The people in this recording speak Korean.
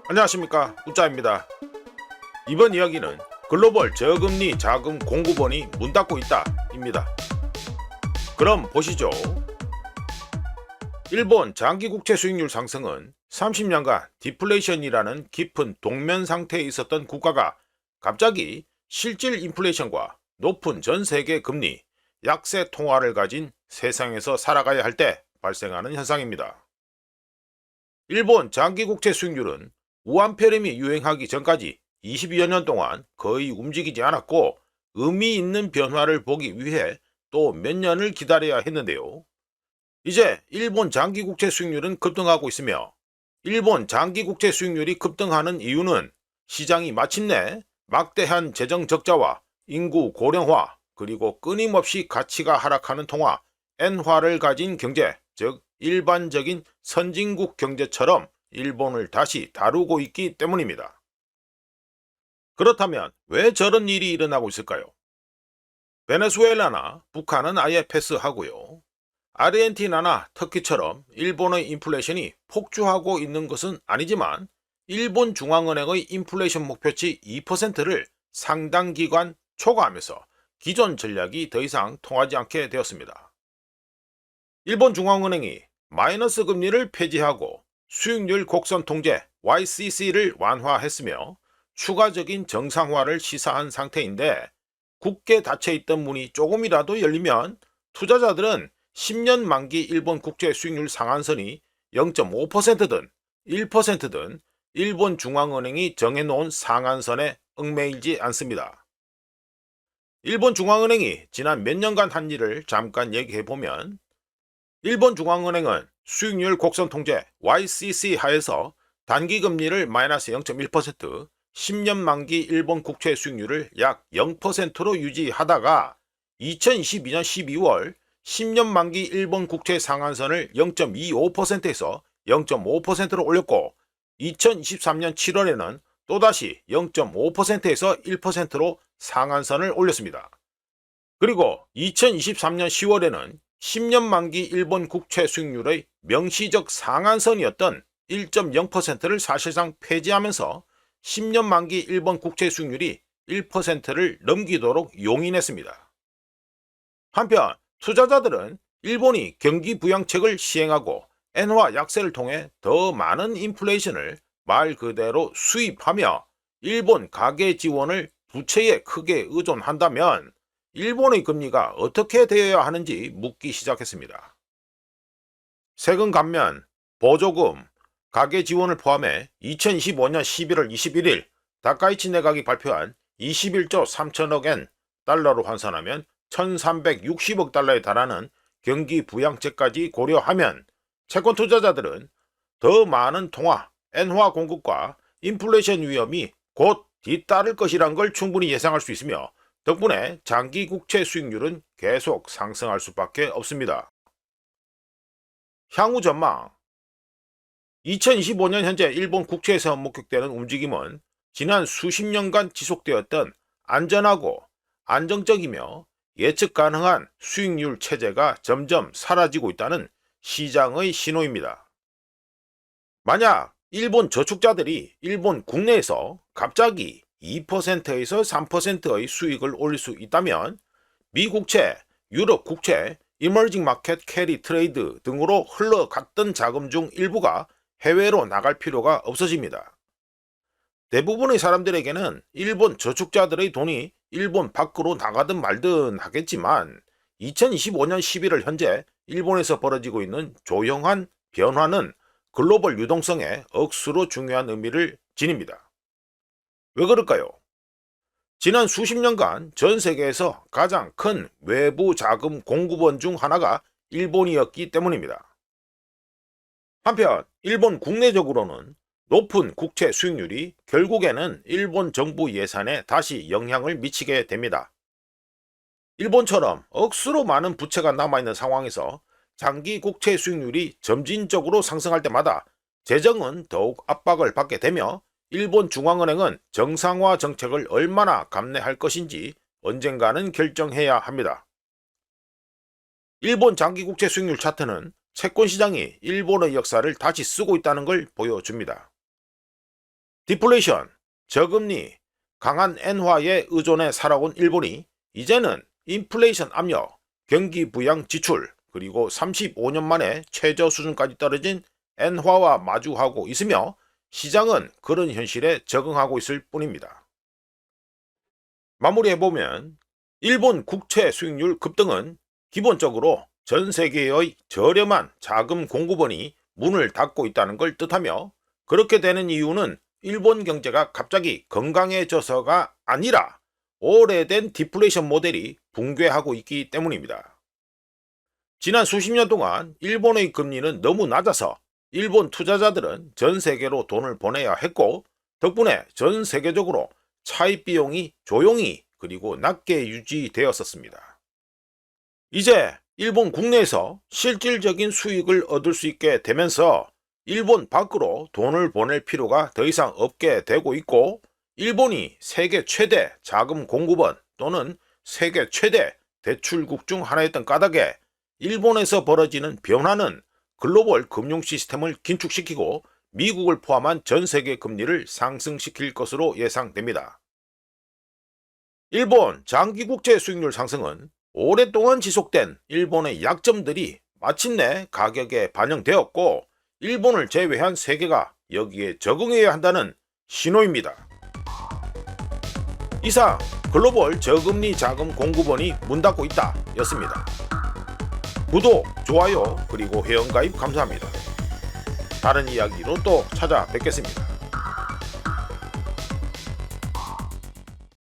안녕하십니까, 우짜입니다. 이번 이야기는 글로벌 저금리 자금 공급원이 문 닫고 있다 입니다. 그럼 보시죠. 일본 장기 국채 수익률 상승은 30년간 디플레이션이라는 깊은 동면 상태에 있었던 국가가 갑자기 실질 인플레이션과 높은 전 세계 금리, 약세 통화를 가진 세상에서 살아가야 할 때 발생하는 현상입니다. 일본 장기 국채 수익률은 우한폐렴이 유행하기 전까지 20여 년 동안 거의 움직이지 않았고, 의미 있는 변화를 보기 위해 또 몇 년을 기다려야 했는데요. 이제 일본 장기 국채 수익률은 급등하고 있으며, 일본 장기 국채 수익률이 급등하는 이유는 시장이 마침내 막대한 재정 적자와 인구 고령화, 그리고 끊임없이 가치가 하락하는 통화, 엔화를 가진 경제, 즉 일반적인 선진국 경제처럼 일본을 다시 다루고 있기 때문입니다. 그렇다면 왜 저런 일이 일어나고 있을까요? 베네수엘라나 북한은 아예 패스하고요. 아르헨티나나 터키처럼 일본의 인플레이션이 폭주하고 있는 것은 아니지만, 일본 중앙은행의 인플레이션 목표치 2%를 상당 기간 초과하면서 기존 전략이 더 이상 통하지 않게 되었습니다. 일본 중앙은행이 마이너스 금리를 폐지하고 수익률 곡선 통제 YCC를 완화했으며 추가적인 정상화를 시사한 상태인데, 굳게 닫혀 있던 문이 조금이라도 열리면 투자자들은 10년 만기 일본 국채 수익률 상한선이 0.5%든 1%든 일본 중앙은행이 정해놓은 상한선에 얽매이지 않습니다. 일본 중앙은행이 지난 몇 년간 한 일을 잠깐 얘기해보면, 일본 중앙은행은 수익률 곡선 통제 YCC 하에서 단기 금리를 마이너스 0.1%, 10년 만기 일본 국채 수익률을 약 0%로 유지하다가 2022년 12월 10년 만기 일본 국채 상한선을 0.25%에서 0.5%로 올렸고, 2023년 7월에는 또다시 0.5%에서 1%로 상한선을 올렸습니다. 그리고 2023년 10월에는 10년 만기 일본 국채 수익률의 명시적 상한선이었던 1.0%를 사실상 폐지하면서 10년 만기 일본 국채 수익률이 1%를 넘기도록 용인했습니다. 한편 투자자들은 일본이 경기 부양책을 시행하고 엔화 약세를 통해 더 많은 인플레이션을 말 그대로 수입하며 일본 가계 지원을 부채에 크게 의존한다면 일본의 금리가 어떻게 되어야 하는지 묻기 시작했습니다. 세금 감면, 보조금, 가계 지원을 포함해 2025년 11월 21일 다카이치 내각이 발표한 21조 3천억 엔, 달러로 환산하면 1360억 달러에 달하는 경기 부양책까지 고려하면 채권 투자자들은 더 많은 통화, 엔화 공급과 인플레이션 위험이 곧 뒤따를 것이란 걸 충분히 예상할 수 있으며, 덕분에 장기 국채 수익률은 계속 상승할 수밖에 없습니다. 향후 전망. 2025년 현재 일본 국채에서 목격되는 움직임은 지난 수십 년간 지속되었던 안전하고 안정적이며 예측 가능한 수익률 체제가 점점 사라지고 있다는 시장의 신호입니다. 만약 일본 저축자들이 일본 국내에서 갑자기 2%에서 3%의 수익을 올릴 수 있다면 미국채, 유럽 국채, 이머징 마켓 캐리 트레이드 등으로 흘러갔던 자금 중 일부가 해외로 나갈 필요가 없어집니다. 대부분의 사람들에게는 일본 저축자들의 돈이 일본 밖으로 나가든 말든 하겠지만, 2025년 11월 현재 일본에서 벌어지고 있는 조용한 변화는 글로벌 유동성에 억수로 중요한 의미를 지닙니다. 왜 그럴까요? 지난 수십 년간 전 세계에서 가장 큰 외부 자금 공급원 중 하나가 일본이었기 때문입니다. 한편 일본 국내적으로는 높은 국채 수익률이 결국에는 일본 정부 예산에 다시 영향을 미치게 됩니다. 일본처럼 억수로 많은 부채가 남아있는 상황에서 장기 국채 수익률이 점진적으로 상승할 때마다 재정은 더욱 압박을 받게 되며, 일본 중앙은행은 정상화 정책을 얼마나 감내할 것인지 언젠가는 결정해야 합니다. 일본 장기 국채 수익률 차트는 채권 시장이 일본의 역사를 다시 쓰고 있다는 걸 보여줍니다. 디플레이션, 저금리, 강한 엔화에 의존해 살아온 일본이 이제는 인플레이션 압력, 경기 부양 지출, 그리고 35년 만에 최저 수준까지 떨어진 엔화와 마주하고 있으며 시장은 그런 현실에 적응하고 있을 뿐입니다. 마무리해보면 일본 국채 수익률 급등은 기본적으로 전 세계의 저렴한 자금 공급원이 문을 닫고 있다는 걸 뜻하며, 그렇게 되는 이유는 일본 경제가 갑자기 건강해져서가 아니라 오래된 디플레이션 모델이 붕괴하고 있기 때문입니다. 지난 수십 년 동안 일본의 금리는 너무 낮아서 일본 투자자들은 전 세계로 돈을 보내야 했고, 덕분에 전 세계적으로 차입 비용이 조용히 그리고 낮게 유지되었었습니다. 이제 일본 국내에서 실질적인 수익을 얻을 수 있게 되면서 일본 밖으로 돈을 보낼 필요가 더 이상 없게 되고 있고, 일본이 세계 최대 자금 공급원 또는 세계 최대 대출국 중 하나였던 까닭에 일본에서 벌어지는 변화는 글로벌 금융 시스템을 긴축시키고 미국을 포함한 전 세계 금리를 상승시킬 것으로 예상됩니다. 일본 장기 국채 수익률 상승은 오랫동안 지속된 일본의 약점들이 마침내 가격에 반영되었고, 일본을 제외한 세계가 여기에 적응해야 한다는 신호입니다. 이상 글로벌 저금리 자금 공급원이 문 닫고 있다 였습니다. 구독, 좋아요, 그리고 회원가입 감사합니다. 다른 이야기로 또 찾아뵙겠습니다.